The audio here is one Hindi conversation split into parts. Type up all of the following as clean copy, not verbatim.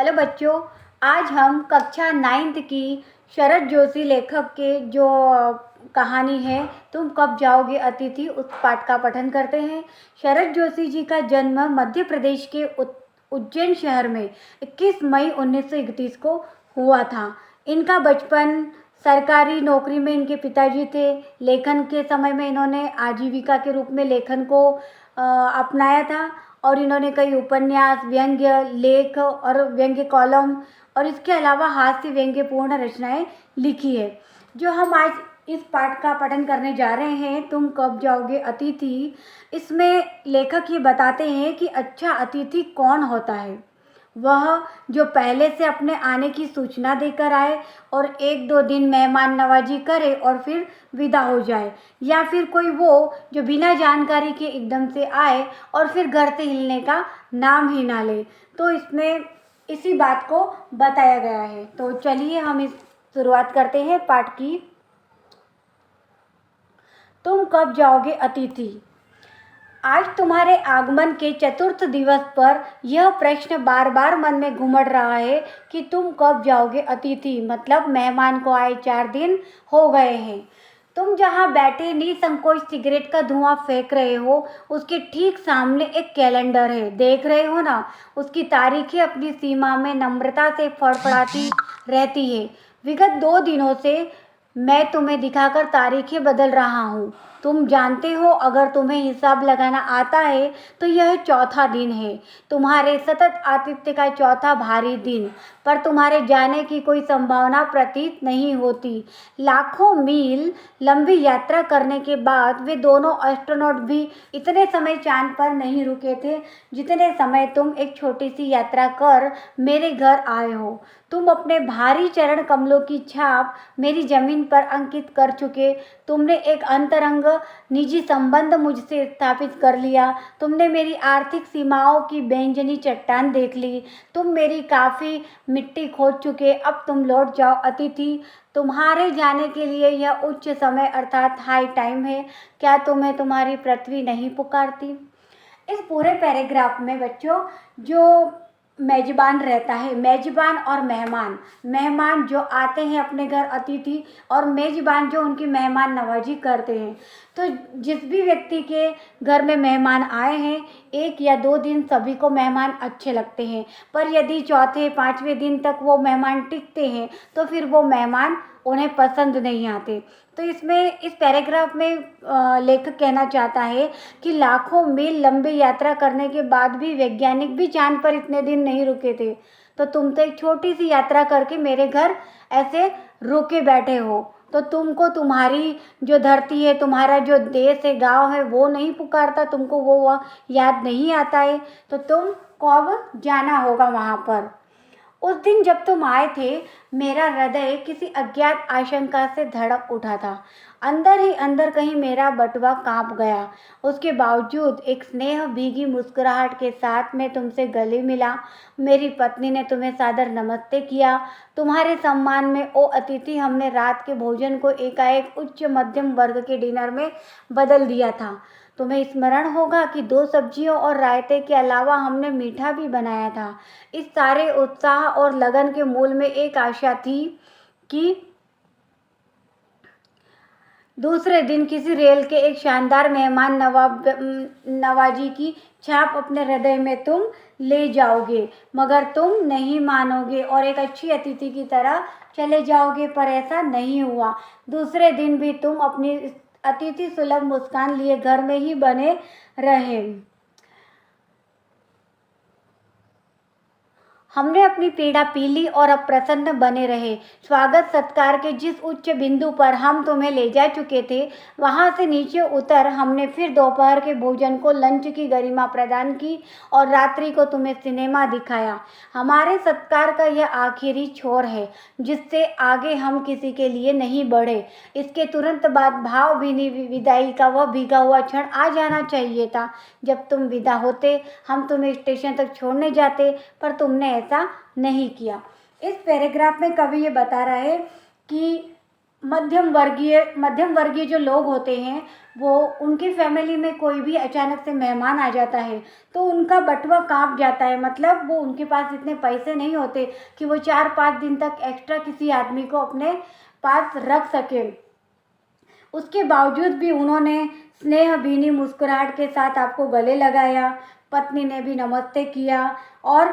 हेलो बच्चों, आज हम कक्षा 9th की शरद जोशी लेखक के जो कहानी है तुम कब जाओगे अतिथि उस पाठ का पठन करते हैं। शरद जोशी जी का जन्म मध्य प्रदेश के उज्जैन शहर में 21 मई 1931 को हुआ था। इनका बचपन सरकारी नौकरी में इनके पिताजी थे। लेखन के समय में इन्होंने आजीविका के रूप में लेखन को अपनाया था और इन्होंने कई उपन्यास, व्यंग्य लेख और व्यंग्य कॉलम और इसके अलावा हास्य व्यंग्यपूर्ण रचनाएं लिखी है। जो हम आज इस पाठ का पठन करने जा रहे हैं, तुम कब जाओगे अतिथि, इसमें लेखक ये बताते हैं कि अच्छा अतिथि कौन होता है। वह जो पहले से अपने आने की सूचना देकर आए और 1-2 दिन मेहमान नवाजी करे और फिर विदा हो जाए, या फिर कोई वो जो बिना जानकारी के एकदम से आए और फिर घर से हिलने का नाम ही ना ले। तो इसमें इसी बात को बताया गया है। तो चलिए हम इस शुरुआत करते हैं पाठ की। तुम कब जाओगे अतिथि। आज तुम्हारे आगमन के चतुर्थ दिवस पर यह प्रश्न बार बार मन में घुमड़ रहा है कि तुम कब जाओगे अतिथि, मतलब मेहमान को आए 4 दिन हो गए हैं। तुम जहाँ बैठे निसंकोच सिगरेट का धुआं फेंक रहे हो, उसके ठीक सामने एक कैलेंडर है, देख रहे हो ना। उसकी तारीखें अपनी सीमा में नम्रता से फड़फड़ाती रहती है। विगत 2 दिनों से मैं तुम्हें दिखाकर तारीखें बदल रहा हूँ। तुम जानते हो, अगर तुम्हें हिसाब लगाना आता है तो यह चौथा दिन है, तुम्हारे सतत आतिथ्य का चौथा भारी दिन। पर तुम्हारे जाने की कोई संभावना प्रतीत नहीं होती। लाखों मील लंबी यात्रा करने के बाद वे दोनों एस्ट्रोनॉट भी इतने समय चांद पर नहीं रुके थे जितने समय तुम एक छोटी सी यात्रा कर मेरे घर आए हो। तुम अपने भारी चरण कमलों की छाप मेरी जमीन पर अंकित कर चुके। तुमने एक अंतरंग निजी संबंध मुझसे स्थापित कर लिया। तुमने मेरी आर्थिक सीमाओं की बेंजनी चट्टान देख ली। तुम मेरी काफ़ी मिट्टी खोद चुके। अब तुम लौट जाओ अतिथि। तुम्हारे जाने के लिए यह उच्च समय अर्थात हाई टाइम है। क्या तुम्हें तुम्हारी पृथ्वी नहीं पुकारती। इस पूरे पैराग्राफ में बच्चों जो मेजबान रहता है, मेजबान और मेहमान, मेहमान जो आते हैं अपने घर अतिथि और मेजबान जो उनकी मेहमान नवाजी करते हैं। तो जिस भी व्यक्ति के घर में मेहमान आए हैं, 1 या 2 दिन सभी को मेहमान अच्छे लगते हैं, पर यदि चौथे 5वें दिन तक वो मेहमान टिकते हैं तो फिर वो मेहमान उन्हें पसंद नहीं आते। तो इसमें इस पैराग्राफ में लेखक कहना चाहता है कि लाखों मील लंबी यात्रा करने के बाद भी वैज्ञानिक भी चांद पर इतने दिन नहीं रुके थे, तो तुम तो एक छोटी सी यात्रा करके मेरे घर ऐसे रुके बैठे हो। तो तुमको तुम्हारी जो धरती है, तुम्हारा जो देश है, गांव है, वो नहीं पुकारता, तुमको वो याद नहीं आता है, तो तुम को अब जाना होगा वहाँ पर। उस दिन जब तुम आए थे, मेरा हृदय किसी अज्ञात आशंका से धड़क उठा था। अंदर ही अंदर कहीं मेरा बटुआ कांप गया। उसके बावजूद एक स्नेह भीगी मुस्कुराहट के साथ मैं तुमसे गले मिला। मेरी पत्नी ने तुम्हें सादर नमस्ते किया। तुम्हारे सम्मान में ओ अतिथि, हमने रात के भोजन को एकाएक उच्च मध्यम वर्ग के डिनर में बदल दिया था। तुम्हें स्मरण होगा कि 2 सब्जियों और रायते के अलावा हमने मीठा भी बनाया था। इस सारे उत्साह और लगन के मूल में एक आशा थी कि दूसरे दिन किसी रेल के एक शानदार मेहमान नवाजी की छाप अपने हृदय में तुम ले जाओगे, मगर तुम नहीं मानोगे और एक अच्छी अतिथि की तरह चले जाओगे। पर ऐसा नहीं हुआ। दूसरे दिन भी तुम अपनी अतिथि सुलभ मुस्कान लिए घर में ही बने रहे। हमने अपनी पीड़ा पी ली और अब प्रसन्न बने रहे। स्वागत सत्कार के जिस उच्च बिंदु पर हम तुम्हें ले जा चुके थे, वहां से नीचे उतर हमने फिर दोपहर के भोजन को लंच की गरिमा प्रदान की और रात्रि को तुम्हें सिनेमा दिखाया। हमारे सत्कार का यह आखिरी छोर है, जिससे आगे हम किसी के लिए नहीं बढ़े। इसके तुरंत बाद भावभीनी विदाई का वह भीगा हुआ क्षण आ जाना चाहिए था। जब तुम विदा होते, हम तुम्हें स्टेशन तक छोड़ने जाते, पर तुमने ऐसा नहीं किया। इस पैराग्राफ में कवि ये बता रहा है कि मध्यम वर्गीय जो लोग होते हैं, वो उनकी फैमिली में कोई भी अचानक से मेहमान आ जाता है तो उनका बटुआ काँप जाता है। मतलब वो उनके पास इतने पैसे नहीं होते कि वो 4-5 दिन तक एक्स्ट्रा किसी आदमी को अपने पास रख सके। उसके बावजूद भी उन्होंने स्नेह भीनी मुस्कुराहट के साथ आपको गले लगाया। पत्नी ने भी नमस्ते किया। और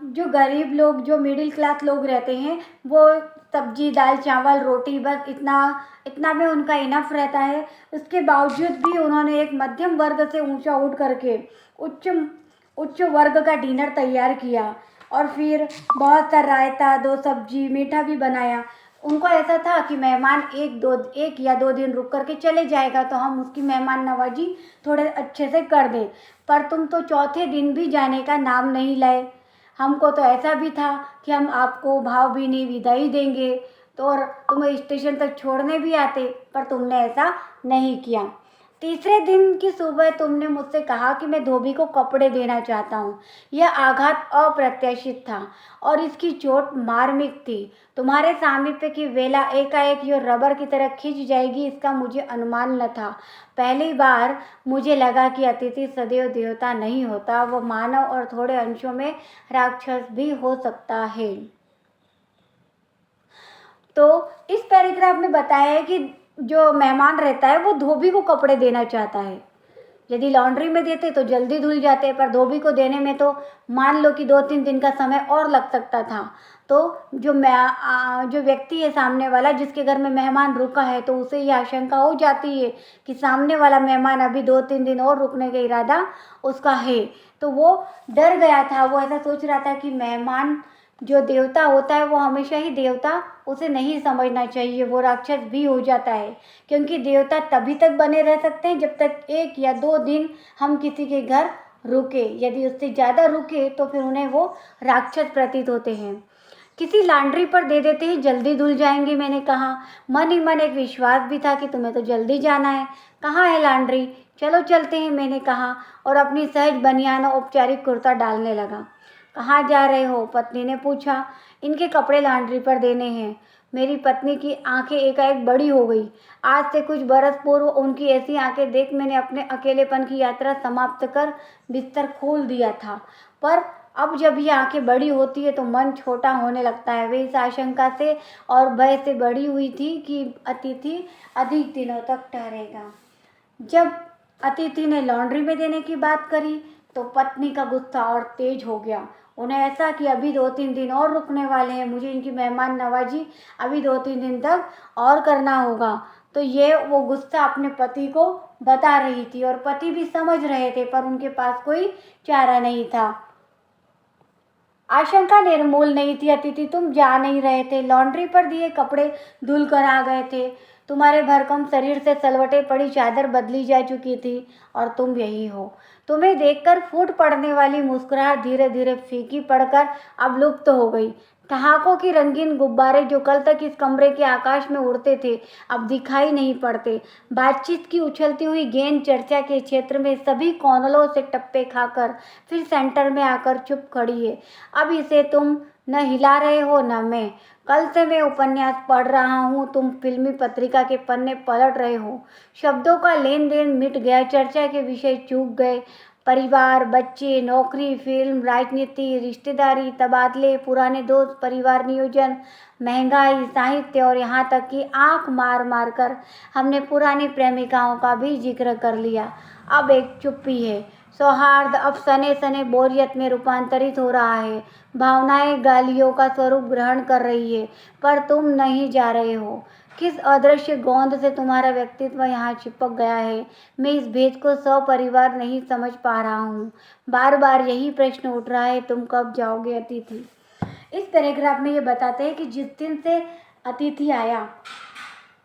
जो गरीब लोग, जो मिडिल क्लास लोग रहते हैं, वो सब्जी दाल चावल रोटी बस इतना इतना में उनका इनफ रहता है। उसके बावजूद भी उन्होंने एक मध्यम वर्ग से ऊंचा उठ करके उच्च उच्च वर्ग का डिनर तैयार किया। और फिर बहुत सा रायता, 2 सब्जी, मीठा भी बनाया। उनको ऐसा था कि मेहमान 1 या 2 दिन रुक करके चले जाएगा तो हम उसकी मेहमान नवाजी थोड़े अच्छे से कर दें। पर तुम तो चौथे दिन भी जाने का नाम नहीं लाए। हमको तो ऐसा भी था कि हम आपको भावभीनी विदाई देंगे तो और तुम्हें स्टेशन तक छोड़ने भी आते, पर तुमने ऐसा नहीं किया। तीसरे दिन की सुबह तुमने मुझसे कहा कि मैं धोबी को कपड़े देना चाहता हूँ। यह आघात अप्रत्याशित था और इसकी चोट मार्मिक थी। तुम्हारे सामीप्य की वेला एकाएक यो रबर की तरह खिंच जाएगी, इसका मुझे अनुमान न था। पहली बार मुझे लगा कि अतिथि सदैव देवता नहीं होता, वो मानव और थोड़े अंशों में राक्षस भी हो सकता है। तो इस पैराग्राफ में बताया है कि जो मेहमान रहता है वो धोबी को कपड़े देना चाहता है। यदि लॉन्ड्री में देते तो जल्दी धुल जाते, पर धोबी को देने में तो मान लो कि 2-3 दिन का समय और लग सकता था। तो जो व्यक्ति है सामने वाला, जिसके घर में मेहमान रुका है, तो उसे ये आशंका हो जाती है कि सामने वाला मेहमान अभी 2-3 दिन और रुकने का इरादा उसका है। तो वो डर गया था। वो ऐसा सोच रहा था कि मेहमान जो देवता होता है वो हमेशा ही देवता उसे नहीं समझना चाहिए, वो राक्षस भी हो जाता है। क्योंकि देवता तभी तक बने रह सकते हैं जब तक 1 या 2 दिन हम किसी के घर रुके। यदि उससे ज़्यादा रुके तो फिर उन्हें वो राक्षस प्रतीत होते हैं। किसी लॉन्ड्री पर दे देते हैं, जल्दी धुल जाएंगे, मैंने कहा। मन ही मन एक विश्वास भी था कि तुम्हें तो जल्दी जाना है। कहाँ है लॉन्ड्री? चलो चलते हैं, मैंने कहा और अपनी सहज बनियान और औपचारिक कुर्ता डालने लगा। कहाँ जा रहे हो? पत्नी ने पूछा। इनके कपड़े लॉन्ड्री पर देने हैं। मेरी पत्नी की आंखें एकाएक बड़ी हो गई। आज से कुछ बरस पूर्व उनकी ऐसी आंखें देख मैंने अपने अकेलेपन की यात्रा समाप्त कर बिस्तर खोल दिया था। पर अब जब ये आंखें बड़ी होती है तो मन छोटा होने लगता है। वे इस आशंका से और भय से बड़ी हुई थी कि अतिथि अधिक दिनों तक ठहरेगा। जब अतिथि ने लॉन्ड्री में देने की बात करी तो पत्नी का गुस्सा और तेज हो गया। उन्हें ऐसा कि अभी 2-3 दिन और रुकने वाले हैं, मुझे इनकी मेहमान नवाजी अभी 2-3 दिन तक और करना होगा। तो ये वो गुस्सा अपने पति को बता रही थी और पति भी समझ रहे थे, पर उनके पास कोई चारा नहीं था। आशंका निर्मूल नहीं थी। अतिथि तुम जा नहीं रहे थे, लॉन्ड्री पर दिए कपड़े धुल कर आ गए थे। तुम्हारे भरकम शरीर से सलवटे पड़ी चादर बदली जा चुकी थी और तुम यही हो। तुम्हें देखकर फूट पड़ने वाली मुस्कुराहट धीरे धीरे फीकी पड़कर अब लुप्त हो गई। ठहाकों की रंगीन गुब्बारे जो कल तक इस कमरे के आकाश में उड़ते थे अब दिखाई नहीं पड़ते। बातचीत की उछलती हुई गेंद चर्चा के क्षेत्र में सभी कॉर्नरों से टप्पे खाकर फिर सेंटर में आकर चुप खड़ी है। अब इसे तुम न हिला रहे हो न मैं। कल से मैं उपन्यास पढ़ रहा हूँ, तुम फिल्मी पत्रिका के पन्ने पलट रहे हो। शब्दों का लेन देन मिट गया, चर्चा के विषय चूक गए। परिवार, बच्चे, नौकरी, फिल्म, राजनीति, रिश्तेदारी, तबादले, पुराने दोस्त, परिवार नियोजन, महंगाई, साहित्य और यहाँ तक कि आंख मार मार कर हमने पुरानी प्रेमिकाओं का भी जिक्र कर लिया। अब एक चुप्पी है। सौहार्द अब सने सने बोरियत में रूपांतरित हो रहा है। भावनाएं गालियों का स्वरूप ग्रहण कर रही है, पर तुम नहीं जा रहे हो। किस अदृश्य गोंद से तुम्हारा व्यक्तित्व यहाँ चिपक गया है, मैं इस भेद को सपरिवार नहीं समझ पा रहा हूँ। बार बार यही प्रश्न उठ रहा है, तुम कब जाओगे अतिथि? इस पैराग्राफ में ये बताते हैं कि जिस दिन से अतिथि आया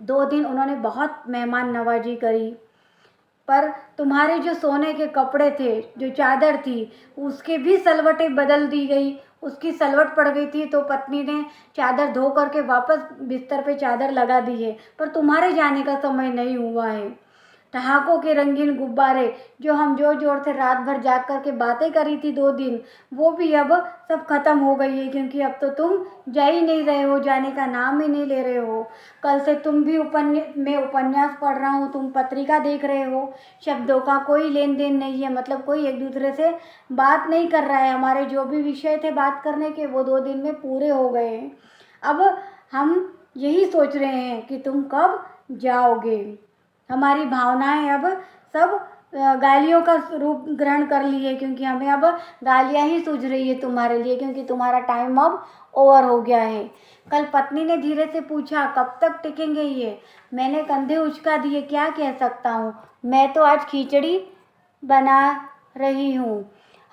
2 दिन उन्होंने बहुत मेहमान नवाजी करी, पर तुम्हारे जो सोने के कपड़े थे, जो चादर थी, उसके भी सलवटें बदल दी गई। उसकी सलवट पड़ गई थी तो पत्नी ने चादर धो करके वापस बिस्तर पे चादर लगा दी है, पर तुम्हारे जाने का समय नहीं हुआ है। ठहाकों के रंगीन गुब्बारे जो हम जोर जोर से रात भर जाग कर के बातें करी थी 2 दिन, वो भी अब सब खत्म हो गई है, क्योंकि अब तो तुम जा ही नहीं रहे हो, जाने का नाम ही नहीं ले रहे हो। कल से तुम भी मैं उपन्यास पढ़ रहा हूँ, तुम पत्रिका देख रहे हो, शब्दों का कोई लेन देन नहीं है, मतलब कोई एक दूसरे से बात नहीं कर रहा है। हमारे जो भी विषय थे बात करने के वो 2 दिन में पूरे हो गए हैं। अब हम यही सोच रहे हैं कि तुम कब जाओगे। हमारी भावनाएं अब सब गालियों का रूप ग्रहण कर ली है, क्योंकि हमें अब गालियां ही सूझ रही है तुम्हारे लिए, क्योंकि तुम्हारा टाइम अब ओवर हो गया है। कल पत्नी ने धीरे से पूछा, कब तक टिकेंगे ये? मैंने कंधे उचका दिए, क्या कह सकता हूँ। मैं तो आज खिचड़ी बना रही हूँ,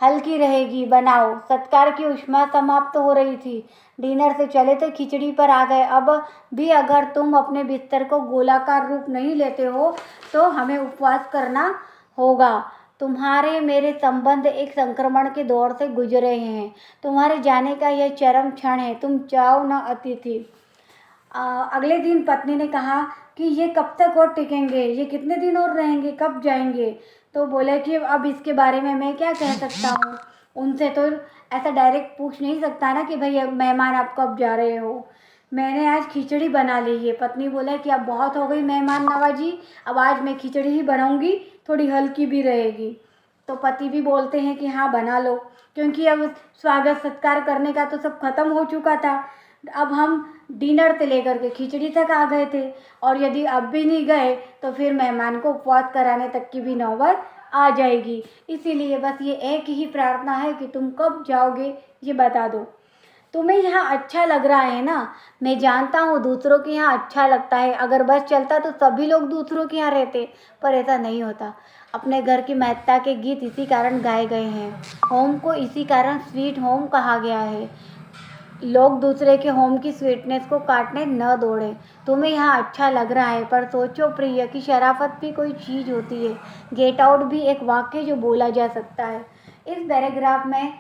हल्की रहेगी, बनाओ। सत्कार की ऊष्मा समाप्त हो रही थी, डिनर से चले थे खिचड़ी पर आ गए। अब भी अगर तुम अपने बिस्तर को गोलाकार रूप नहीं लेते हो तो हमें उपवास करना होगा। तुम्हारे मेरे संबंध एक संक्रमण के दौर से गुजरे हैं। तुम्हारे जाने का यह चरम क्षण है, तुम जाओ ना अतिथि। अगले दिन पत्नी ने कहा कि ये कब तक और टिकेंगे, ये कितने दिन और रहेंगे, कब जाएंगे? तो बोले कि अब इसके बारे में मैं क्या कह सकता हूँ। उनसे तो ऐसा डायरेक्ट पूछ नहीं सकता ना कि भाई अब मेहमान आप कब जा रहे हो। मैंने आज खिचड़ी बना ली है। पत्नी बोले कि अब बहुत हो गई मेहमान नवाजी, अब आज मैं खिचड़ी ही बनाऊंगी, थोड़ी हल्की भी रहेगी। तो पति भी बोलते हैं कि हाँ बना लो, क्योंकि अब स्वागत सत्कार करने का तो सब खत्म हो चुका था। अब हम डिनर से लेकर के खिचड़ी तक आ गए थे, और यदि अब भी नहीं गए तो फिर मेहमान को उपवास कराने तक की भी नौबत आ जाएगी। इसीलिए बस ये एक ही प्रार्थना है कि तुम कब जाओगे ये बता दो। तुम्हें यहाँ अच्छा लग रहा है ना? मैं जानता हूँ दूसरों के यहाँ अच्छा लगता है, अगर बस चलता तो सभी लोग दूसरों के यहाँ रहते, पर ऐसा नहीं होता। अपने घर की महत्ता के गीत इसी कारण गाए गए हैं। होम को इसी कारण स्वीट होम कहा गया है। लोग दूसरे के होम की स्वीटनेस को काटने न दौड़े। तुम्हें यहाँ अच्छा लग रहा है, पर सोचो प्रिय कि शराफत भी कोई चीज़ होती है। गेट आउट भी एक वाक्य जो बोला जा सकता है। इस पैराग्राफ में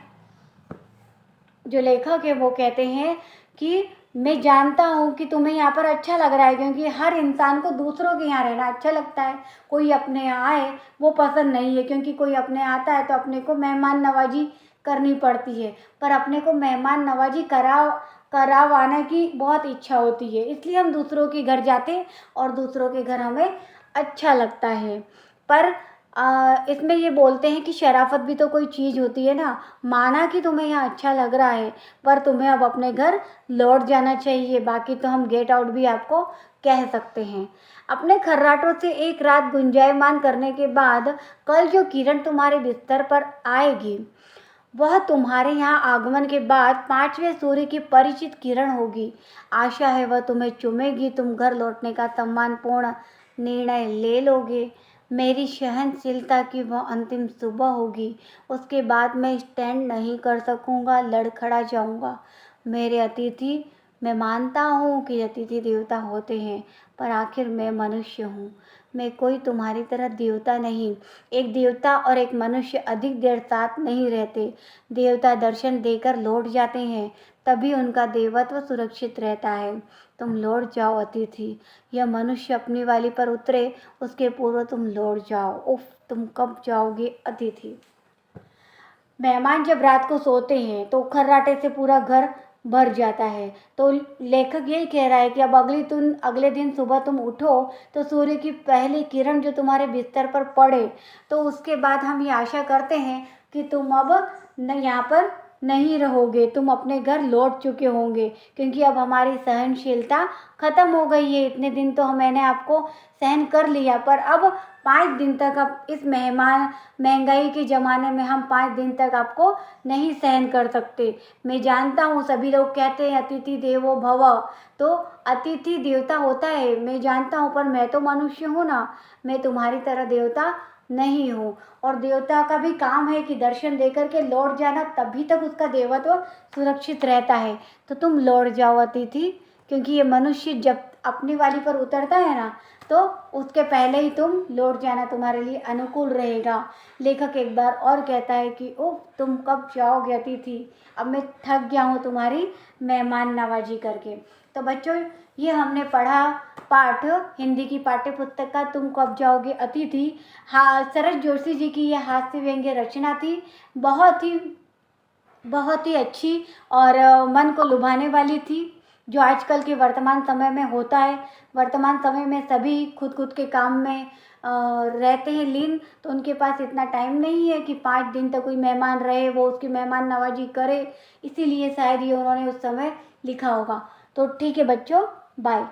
जो लेखक है वो कहते हैं कि मैं जानता हूँ कि तुम्हें यहाँ पर अच्छा लग रहा है, क्योंकि हर इंसान को दूसरों के यहाँ रहना अच्छा लगता है। कोई अपने यहाँ आए वो पसंद नहीं है, क्योंकि कोई अपने आता है तो अपने को मेहमान नवाजी करनी पड़ती है, पर अपने को मेहमान नवाजी करावाने की बहुत इच्छा होती है, इसलिए हम दूसरों के घर जाते हैं और दूसरों के घर हमें अच्छा लगता है। पर इसमें ये बोलते हैं कि शराफत भी तो कोई चीज़ होती है ना। माना कि तुम्हें यहाँ अच्छा लग रहा है, पर तुम्हें अब अपने घर लौट जाना चाहिए। बाकी तो हम गेट आउट भी आपको कह सकते हैं। अपने खर्राटों से एक रात गुंजायमान करने के बाद कल जो किरण तुम्हारे बिस्तर पर आएगी वह तुम्हारे यहाँ आगमन के बाद 5वें सूर्य की परिचित किरण होगी। आशा है वह तुम्हें चूमेगी, तुम घर लौटने का सम्मानपूर्ण निर्णय ले लोगे। मेरी सहनशीलता की वह अंतिम सुबह होगी, उसके बाद मैं स्टैंड नहीं कर सकूँगा, लड़खड़ा जाऊँगा। मेरे अतिथि, मैं मानता हूँ कि अतिथि देवता होते हैं, पर आखिर मैं मनुष्य हूँ। मैं कोई तुम्हारी तरह देवता नहीं। एक देवता और एक मनुष्य अधिक देर साथ नहीं रहते। देवता दर्शन देकर लौट जाते हैं, तभी उनका देवत्व सुरक्षित रहता है। तुम लौट जाओ अतिथि। यह मनुष्य अपनी वाली पर उतरे उसके पूर्व तुम लौट जाओ। उफ, तुम कब जाओगे अतिथि। मेहमान जब रात को सोते हैं तो खर्राटे से पूरा घर भर जाता है। तो लेखक यही कह रहा है कि अब अगले दिन सुबह तुम उठो तो सूर्य की पहली किरण जो तुम्हारे बिस्तर पर पड़े, तो उसके बाद हम ये आशा करते हैं कि तुम अब यहाँ पर नहीं रहोगे, तुम अपने घर लौट चुके होंगे, क्योंकि अब हमारी सहनशीलता ख़त्म हो गई है। इतने दिन तो मैंने आपको सहन कर लिया, पर अब 5 दिन तक, अब इस महंगाई के ज़माने में हम 5 दिन तक आपको नहीं सहन कर सकते। मैं जानता हूँ सभी लोग कहते हैं अतिथि देवो भव, तो अतिथि देवता होता है, मैं जानता हूँ, पर मैं तो मनुष्य हूँ ना। मैं तुम्हारी तरह देवता नहीं हूँ, और देवता का भी काम है कि दर्शन देकर के लौट जाना, तभी तक उसका देवत्व सुरक्षित रहता है। तो तुम लौट जाओ अतिथि, क्योंकि ये मनुष्य जब अपनी वाली पर उतरता है ना, तो उसके पहले ही तुम लौट जाना, तुम्हारे लिए अनुकूल रहेगा। लेखक एक बार और कहता है कि ओह तुम कब जाओगे अतिथि, अब मैं थक गया हूँ तुम्हारी मेहमान नवाजी करके। तो बच्चों ये हमने पढ़ा पाठ हिंदी की पाठ्य पुस्तक का तुम कब जाओगे अतिथि। हाँ, सरस जोशी जी की यह हास्य व्यंग्य रचना थी, बहुत ही अच्छी और मन को लुभाने वाली थी, जो आजकल के वर्तमान समय में होता है। वर्तमान समय में सभी खुद खुद के काम में रहते हैं लीन, तो उनके पास इतना टाइम नहीं है कि 5 दिन तक कोई मेहमान रहे, वो उसकी मेहमान नवाजी करे, इसीलिए शायद ये उन्होंने उस समय लिखा होगा। तो ठीक है बच्चों, बाय।